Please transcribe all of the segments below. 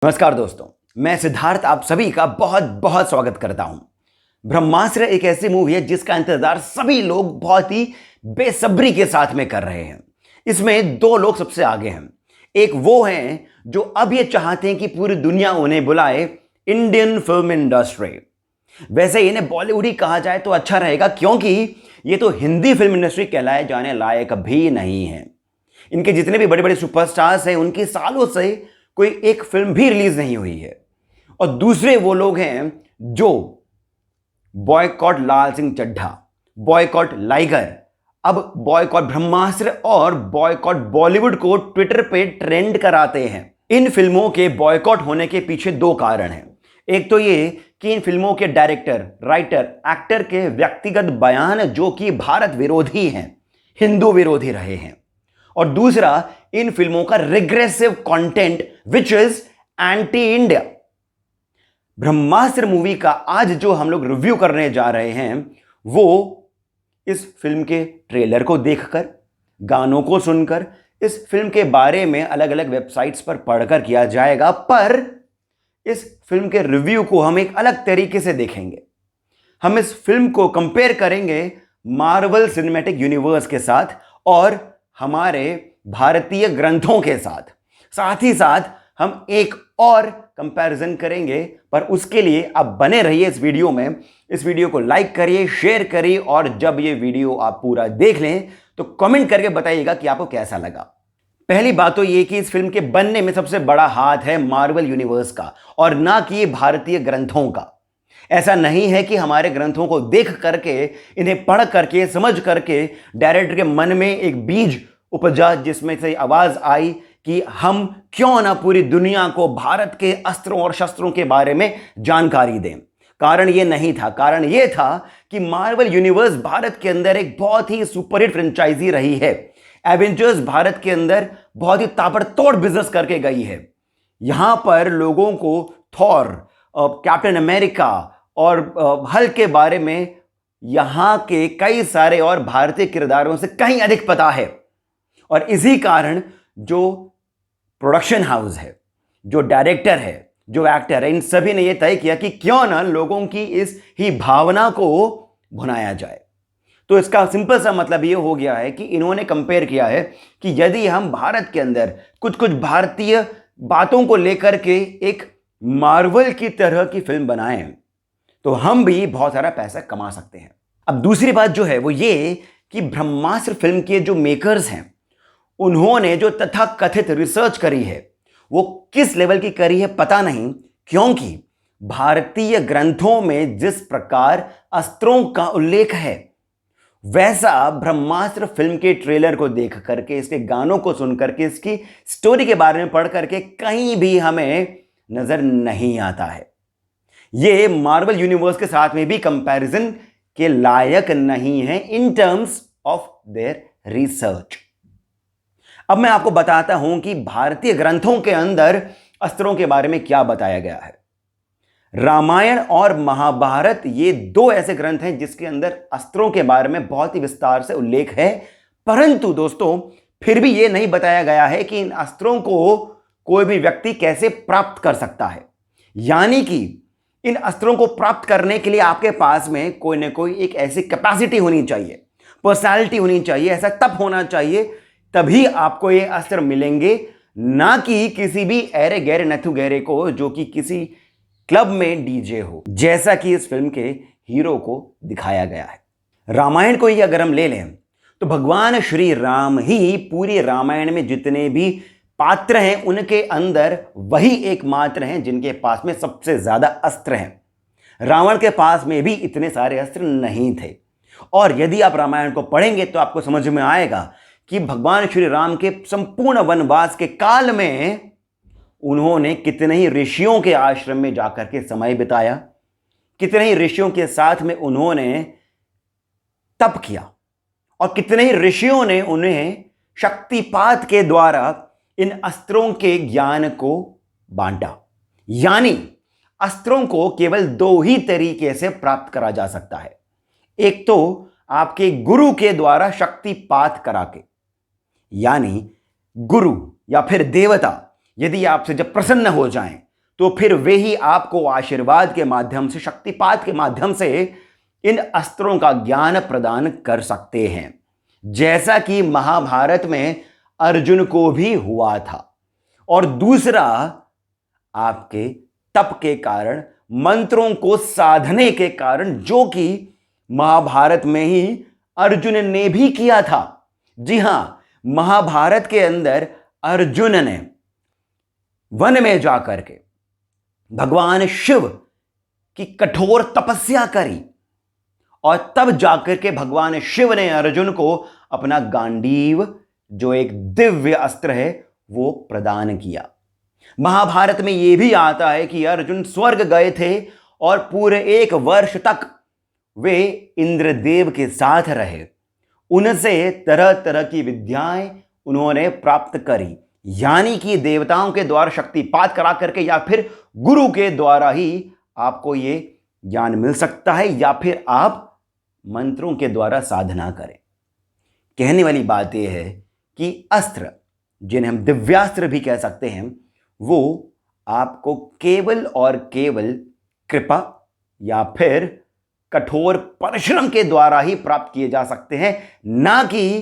नमस्कार दोस्तों, मैं सिद्धार्थ आप सभी का बहुत बहुत स्वागत करता हूं। ब्रह्मास्त्र एक ऐसी मूवी है जिसका इंतजार सभी लोग बहुत ही बेसब्री के साथ में कर रहे हैं। इसमें दो लोग सबसे आगे हैं। एक वो हैं जो अब ये चाहते हैं कि पूरी दुनिया उन्हें बुलाए, इंडियन फिल्म इंडस्ट्री। वैसे इन्हें बॉलीवुड ही कहा जाए तो अच्छा रहेगा, क्योंकि ये तो हिंदी फिल्म इंडस्ट्री कहलाए जाने लायक भी नहीं है। इनके जितने भी बड़े बड़े सुपरस्टार्स हैं उनकी सालों से कोई एक फिल्म भी रिलीज नहीं हुई है। और दूसरे वो लोग हैं जो बॉयकॉट लाल सिंह चड्ढा, बॉयकॉट लाइगर, अब बॉयकॉट ब्रह्मास्त्र और बॉयकॉट बॉलीवुड को ट्विटर पे ट्रेंड कराते हैं। इन फिल्मों के बॉयकॉट होने के पीछे दो कारण हैं। एक तो ये कि इन फिल्मों के डायरेक्टर, राइटर, एक्टर के व्यक्तिगत बयान जो कि भारत विरोधी हैं, हिंदू विरोधी रहे हैं। और दूसरा, इन फिल्मों का regressive content which is anti India. Brahmastra movie का आज जो हम लोग रिव्यू करने जा रहे हैं वो इस फिल्म के ट्रेलर को देखकर, गानों को सुनकर, इस फिल्म के बारे में अलग अलग वेबसाइट्स पर पढ़कर किया जाएगा। पर इस फिल्म के रिव्यू को हम एक अलग तरीके से देखेंगे। हम इस फिल्म को कंपेयर करेंगे मार्वल सिनेमैटिक यूनिवर्स के साथ और हमारे भारतीय ग्रंथों के साथ। साथ ही साथ हम एक और कंपैरिजन करेंगे, पर उसके लिए आप बने रहिए इस वीडियो में। इस वीडियो को लाइक करिए, शेयर करिए और जब ये वीडियो आप पूरा देख लें तो कमेंट करके बताइएगा कि आपको कैसा लगा। पहली बात तो ये कि इस फिल्म के बनने में सबसे बड़ा हाथ है मार्वल यूनिवर्स का और ना कि भारतीय ग्रंथों का। ऐसा नहीं है कि हमारे ग्रंथों को देख करके, इन्हें पढ़ करके, समझ करके डायरेक्टर के मन में एक बीज उपजा जिसमें से आवाज आई कि हम क्यों ना पूरी दुनिया को भारत के अस्त्रों और शस्त्रों के बारे में जानकारी दें। कारण यह नहीं था। कारण यह था कि मार्वल यूनिवर्स भारत के अंदर एक बहुत ही सुपरहिट फ्रेंचाइजी रही है। एवेंजर्स भारत के अंदर बहुत ही ताबड़तोड़ बिजनेस करके गई है। यहां पर लोगों को थॉर, कैप्टन अमेरिका और हल्क के बारे में यहां के कई सारे और भारतीय किरदारों से कहीं अधिक पता है। और इसी कारण जो प्रोडक्शन हाउस है, जो डायरेक्टर है, जो एक्टर है, इन सभी ने यह तय किया कि क्यों ना लोगों की इस ही भावना को भुनाया जाए। तो इसका सिंपल सा मतलब यह हो गया है कि इन्होंने कंपेयर किया है कि यदि हम भारत के अंदर कुछ कुछ भारतीय बातों को लेकर के एक मार्वल की तरह की फिल्म बनाएं तो हम भी बहुत सारा पैसा कमा सकते हैं। अब दूसरी बात जो है वो ये कि ब्रह्मास्त्र फिल्म के जो मेकर्स हैं उन्होंने जो तथाकथित रिसर्च करी है वो किस लेवल की करी है पता नहीं, क्योंकि भारतीय ग्रंथों में जिस प्रकार अस्त्रों का उल्लेख है वैसा ब्रह्मास्त्र फिल्म के ट्रेलर को देख करके, इसके गानों को सुन करके, इसकी स्टोरी के बारे में पढ़ करके कहीं भी हमें नजर नहीं आता है। ये मार्वल यूनिवर्स के साथ में भी कंपैरिजन के लायक नहीं है in terms of their research. अब मैं आपको बताता हूं कि भारतीय ग्रंथों के अंदर अस्त्रों के बारे में क्या बताया गया है। रामायण और महाभारत ये दो ऐसे ग्रंथ हैं जिसके अंदर अस्त्रों के बारे में बहुत ही विस्तार से उल्लेख है। परंतु दोस्तों फिर भी यह नहीं बताया गया है कि इन अस्त्रों को कोई भी व्यक्ति कैसे प्राप्त कर सकता है। यानी कि इन अस्त्रों को प्राप्त करने के लिए आपके पास में कोई ना कोई एक ऐसी कैपेसिटी होनी चाहिए, पर्सनालिटी होनी चाहिए, ऐसा तप होना चाहिए, तभी आपको ये अस्त्र मिलेंगे। ना कि किसी भी ऐरे गहरे नथु गहरे को जो कि किसी क्लब में डीजे हो, जैसा कि इस फिल्म के हीरो को दिखाया गया है। रामायण को ही अगर हम ले लें तो भगवान श्री राम ही पूरी रामायण में जितने भी पात्र हैं उनके अंदर वही एकमात्र हैं जिनके पास में सबसे ज्यादा अस्त्र हैं। रावण के पास में भी इतने सारे अस्त्र नहीं थे। और यदि आप रामायण को पढ़ेंगे तो आपको समझ में आएगा कि भगवान श्री राम के संपूर्ण वनवास के काल में उन्होंने कितने ही ऋषियों के आश्रम में जाकर के समय बिताया, कितने ही ऋषियों के साथ में उन्होंने तप किया और कितने ही ऋषियों ने उन्हें शक्तिपात के द्वारा इन अस्त्रों के ज्ञान को बांटा। यानी अस्त्रों को केवल दो ही तरीके से प्राप्त करा जा सकता है। एक तो आपके गुरु के द्वारा शक्तिपात करा के, यानी गुरु या फिर देवता यदि आपसे जब प्रसन्न हो जाएं तो फिर वे ही आपको आशीर्वाद के माध्यम से, शक्तिपात के माध्यम से इन अस्त्रों का ज्ञान प्रदान कर सकते हैं, जैसा कि महाभारत में अर्जुन को भी हुआ था। और दूसरा, आपके तप के कारण, मंत्रों को साधने के कारण, जो कि महाभारत में ही अर्जुन ने भी किया था। जी हां, महाभारत के अंदर अर्जुन ने वन में जाकर के भगवान शिव की कठोर तपस्या करी और तब जाकर के भगवान शिव ने अर्जुन को अपना गांडीव, जो एक दिव्य अस्त्र है, वो प्रदान किया। महाभारत में यह भी आता है कि अर्जुन स्वर्ग गए थे और पूरे 1 वर्ष तक वे इंद्रदेव के साथ रहे। उनसे तरह तरह की विद्याएं उन्होंने प्राप्त करी, यानी कि देवताओं के द्वारा शक्तिपात करा करके या फिर गुरु के द्वारा ही आपको ये ज्ञान मिल सकता है, या फिर आप मंत्रों के द्वारा साधना करें। कहने वाली बात यह है कि अस्त्र, जिन्हें हम दिव्यास्त्र भी कह सकते हैं, वो आपको केवल और केवल कृपा या फिर कठोर परिश्रम के द्वारा ही प्राप्त किए जा सकते हैं, ना कि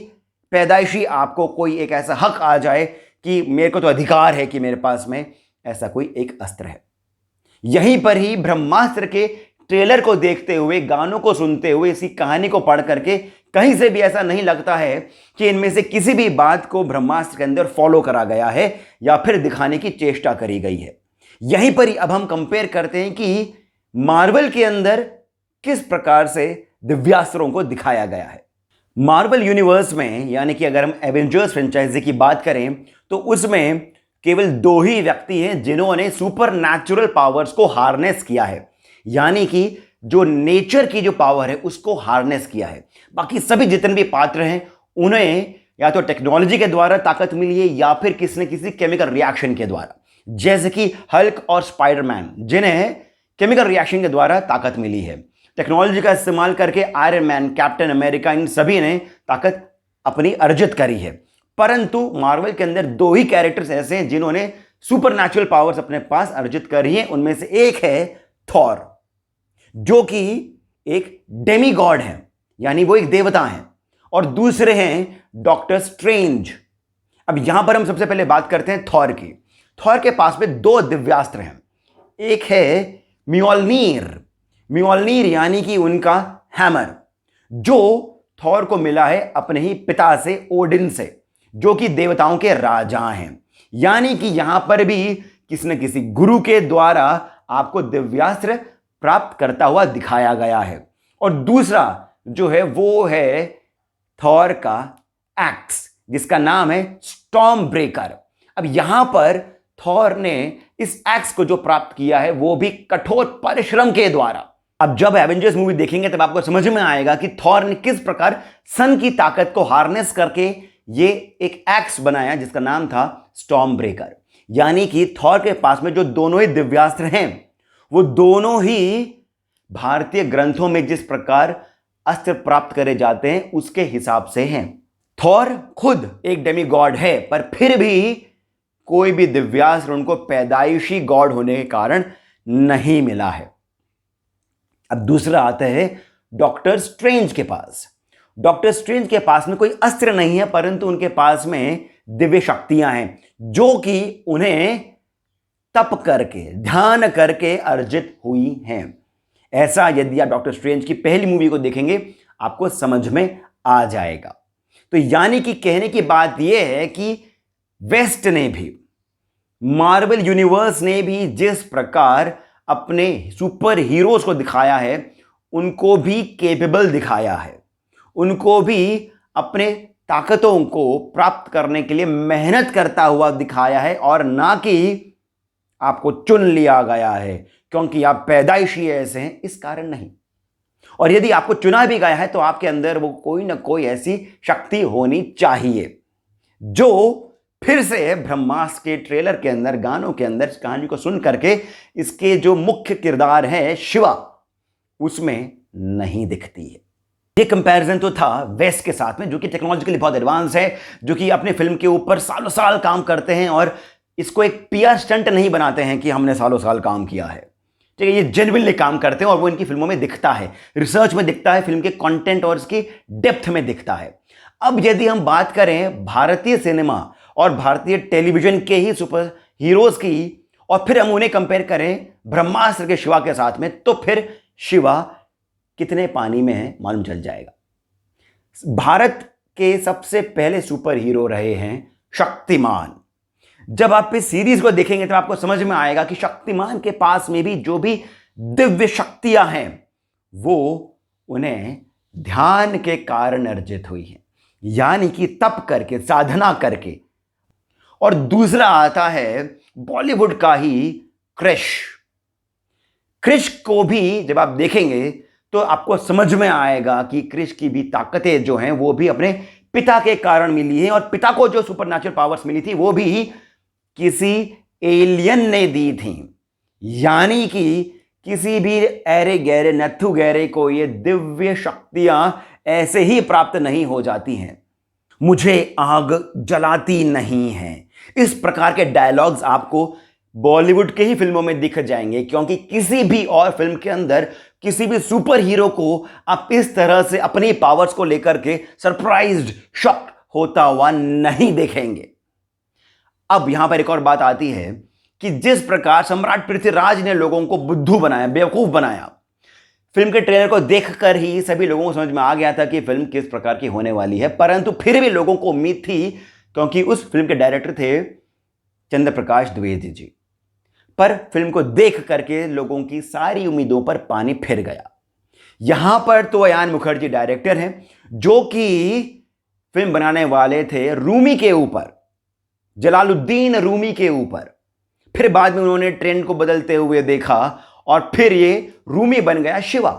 पैदाइशी आपको कोई एक ऐसा हक आ जाए कि मेरे को तो अधिकार है कि मेरे पास में ऐसा कोई एक अस्त्र है। यहीं पर ही ब्रह्मास्त्र के ट्रेलर को देखते हुए, गानों को सुनते हुए, इसी कहानी को पढ़ करके कहीं से भी ऐसा नहीं लगता है कि इनमें से किसी भी बात को ब्रह्मास्त्र के अंदर फॉलो करा गया है या फिर दिखाने की चेष्टा करी गई है। यहीं पर ही अब हम कंपेयर करते हैं कि मार्वल के अंदर किस प्रकार से दिव्यास्त्रों को दिखाया गया है। मार्वल यूनिवर्स में, यानी कि अगर हम एवेंजर्स फ्रेंचाइजी की बात करें, तो उसमें केवल 2 ही व्यक्ति हैं जिन्होंने सुपर नेचुरल पावर्स को हार्नेस किया है, यानी कि जो नेचर की जो पावर है उसको हार्नेस किया है। बाकी सभी जितने भी पात्र हैं उन्हें या तो टेक्नोलॉजी के द्वारा ताकत मिली है या फिर किसी न किसी केमिकल रिएक्शन के द्वारा, जैसे कि हल्क और स्पाइडरमैन, जिन्हें केमिकल रिएक्शन के द्वारा ताकत मिली है। टेक्नोलॉजी का इस्तेमाल करके आयरन मैन, कैप्टन अमेरिका, इन सभी ने ताकत अपनी अर्जित करी है। परंतु मार्वल के अंदर 2 ही कैरेक्टर्स ऐसे हैं जिन्होंने सुपरनैचुरल पावर्स अपने पास अर्जित करी है। उनमें से एक है थॉर, जो कि एक डेमी गॉड है, यानी वो एक देवता हैं, और दूसरे हैं डॉक्टर स्ट्रेंज। अब यहां पर हम सबसे पहले बात करते हैं थॉर की। थॉर के पास में 2 दिव्यास्त्र हैं। एक है म्योल्नीर, म्योल्नीर यानी कि उनका हैमर, जो थॉर को मिला है अपने ही पिता से, ओडिन से, जो कि देवताओं के राजा हैं। यानी कि यहां पर भी किसी न किसी गुरु के द्वारा आपको दिव्यास्त्र प्राप्त करता हुआ दिखाया गया है। और दूसरा जो है वो है थॉर का एक्स, जिसका नाम है स्टॉर्म ब्रेकर। अब यहां पर थॉर ने इस एक्स को जो प्राप्त किया है वो भी कठोर परिश्रम के द्वारा। अब जब एवेंजर्स मूवी देखेंगे तब आपको समझ में आएगा कि थॉर ने किस प्रकार सन की ताकत को हार्नेस करके ये एक एक्स बनाया जिसका नाम था स्टॉर्म ब्रेकर। यानी कि थॉर के पास में जो दोनों ही दिव्यास्त्र हैं वो दोनों ही भारतीय ग्रंथों में जिस प्रकार अस्त्र प्राप्त करे जाते हैं उसके हिसाब से हैं। थॉर खुद एक डेमी गॉड है, पर फिर भी कोई भी दिव्यास्त्र उनको पैदाइशी गॉड होने के कारण नहीं मिला है। अब दूसरा आता है डॉक्टर स्ट्रेंज के पास। डॉक्टर स्ट्रेंज के पास में कोई अस्त्र नहीं है, परंतु उनके पास में दिव्य शक्तियां हैं जो कि उन्हें तप करके, ध्यान करके अर्जित हुई हैं। ऐसा यदि आप डॉक्टर स्ट्रेंज की पहली मूवी को देखेंगे आपको समझ में आ जाएगा। तो यानी कि कहने की बात यह है कि वेस्ट ने भी, मार्वल यूनिवर्स ने भी जिस प्रकार अपने सुपर हीरोज को दिखाया है उनको भी केपेबल दिखाया है, उनको भी अपने ताकतों को प्राप्त करने के लिए मेहनत करता हुआ दिखाया है, और ना कि आपको चुन लिया गया है क्योंकि आप पैदाइशी ऐसे हैं इस कारण नहीं। और यदि आपको चुना भी गया है तो आपके अंदर वो कोई ना कोई ऐसी शक्ति होनी चाहिए जो फिर से ब्रह्मास्त्र के ट्रेलर के अंदर, गानों के अंदर, कहानी को सुन करके इसके जो मुख्य किरदार है शिवा, उसमें नहीं दिखती है। ये कंपैरिजन तो था वेस्ट के साथ में, जो कि टेक्नोलॉजिकली बहुत एडवांस है, जो कि अपने फिल्म के ऊपर सालों साल काम करते हैं और इसको एक पीआर स्टंट नहीं बनाते हैं कि हमने सालों साल काम किया है, ठीक है। ये जेन्युइनली काम करते हैं और वो इनकी फिल्मों में दिखता है, रिसर्च में दिखता है, फिल्म के कंटेंट और इसकी डेप्थ में दिखता है। अब यदि हम बात करें भारतीय सिनेमा और भारतीय टेलीविजन के ही सुपर हीरोज की, और फिर हम उन्हें कंपेयर करें ब्रह्मास्त्र के शिवा के साथ में, तो फिर शिवा कितने पानी में है मालूम चल जाएगा। भारत के सबसे पहले सुपर हीरो रहे हैं शक्तिमान। जब आप इस सीरीज को देखेंगे तो आपको समझ में आएगा कि शक्तिमान के पास में भी जो भी दिव्य शक्तियां हैं वो उन्हें ध्यान के कारण अर्जित हुई है, यानी कि तप करके, साधना करके। और दूसरा आता है बॉलीवुड का ही क्रिश। क्रिश को भी जब आप देखेंगे तो आपको समझ में आएगा कि क्रिश की भी ताकतें जो हैं वो भी अपने पिता के कारण मिली हैं, और पिता को जो सुपरनैचुरल पावर्स मिली थी वो भी किसी एलियन ने दी थी। यानी कि किसी भी ऐरे गहरे नत्थु गहरे को ये दिव्य शक्तियां ऐसे ही प्राप्त नहीं हो जाती हैं। मुझे आग जलाती नहीं है, इस प्रकार के डायलॉग्स आपको बॉलीवुड के ही फिल्मों में दिख जाएंगे, क्योंकि किसी भी और फिल्म के अंदर किसी भी सुपर हीरो को आप इस तरह से अपनी पावर्स को लेकर के सरप्राइज्ड, शॉक्ड होता हुआ नहीं देखेंगे। अब यहां पर एक और बात आती है कि जिस प्रकार सम्राट पृथ्वीराज ने लोगों को बुद्धू बनाया, बेवकूफ बनाया, फिल्म के ट्रेलर को देखकर ही सभी लोगों को समझ में आ गया था कि फिल्म किस प्रकार की होने वाली है। परंतु फिर भी लोगों को उम्मीद थी, क्योंकि उस फिल्म के डायरेक्टर थे चंद्रप्रकाश द्विवेदी जी। पर फिल्म को देख करके लोगों की सारी उम्मीदों पर पानी फिर गया। यहां पर तो अयान मुखर्जी डायरेक्टर हैं, जो कि फिल्म बनाने वाले थे रूमी के ऊपर, जलालुद्दीन रूमी के ऊपर। फिर बाद में उन्होंने ट्रेंड को बदलते हुए देखा और फिर ये रूमी बन गया शिवा।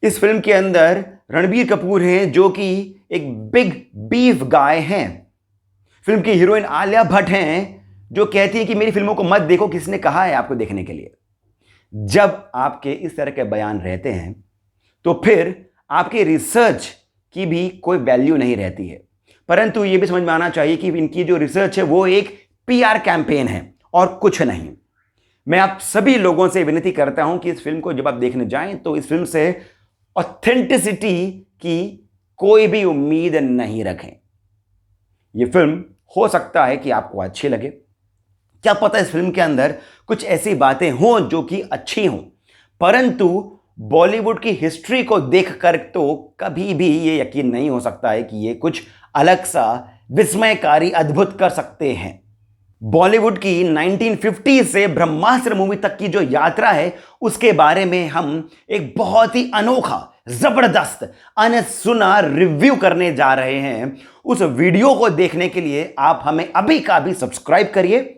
इस फिल्म के अंदर रणबीर कपूर हैं, जो कि एक बिग बीफ गाय हैं। फिल्म की हीरोइन आलिया भट्ट हैं, जो कहती है कि मेरी फिल्मों को मत देखो, किसने कहा है आपको देखने के लिए। जब आपके इस तरह के बयान रहते हैं तो फिर आपके रिसर्च की भी कोई वैल्यू नहीं रहती है। परंतु यह भी समझ में आना चाहिए कि इनकी जो रिसर्च है वो एक पीआर कैंपेन है और कुछ नहीं। मैं आप सभी लोगों से विनती करता हूं कि इस फिल्म को जब आप देखने जाएं तो इस फिल्म से ऑथेंटिसिटी की कोई भी उम्मीद नहीं रखें। यह फिल्म हो सकता है कि आपको अच्छी लगे, क्या पता इस फिल्म के अंदर कुछ ऐसी बातें हों जो कि अच्छी हों, परंतु बॉलीवुड की हिस्ट्री को देखकर तो कभी भी ये यकीन नहीं हो सकता है कि ये कुछ अलग सा विस्मयकारी अद्भुत कर सकते हैं। बॉलीवुड की 1950 से ब्रह्मास्त्र मूवी तक की जो यात्रा है उसके बारे में हम एक बहुत ही अनोखा, जबरदस्त, अनसुना रिव्यू करने जा रहे हैं। उस वीडियो को देखने के लिए आप हमें अभी का अभी सब्सक्राइब करिए,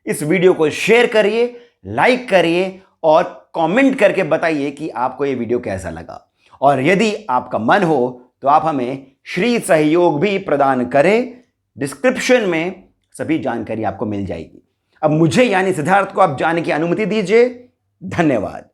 इस वीडियो को शेयर करिए, लाइक करिए और कमेंट करके बताइए कि आपको ये वीडियो कैसा लगा। और यदि आपका मन हो तो आप हमें श्री सहयोग भी प्रदान करें, डिस्क्रिप्शन में सभी जानकारी आपको मिल जाएगी। अब मुझे यानी सिद्धार्थ को आप जाने की अनुमति दीजिए। धन्यवाद।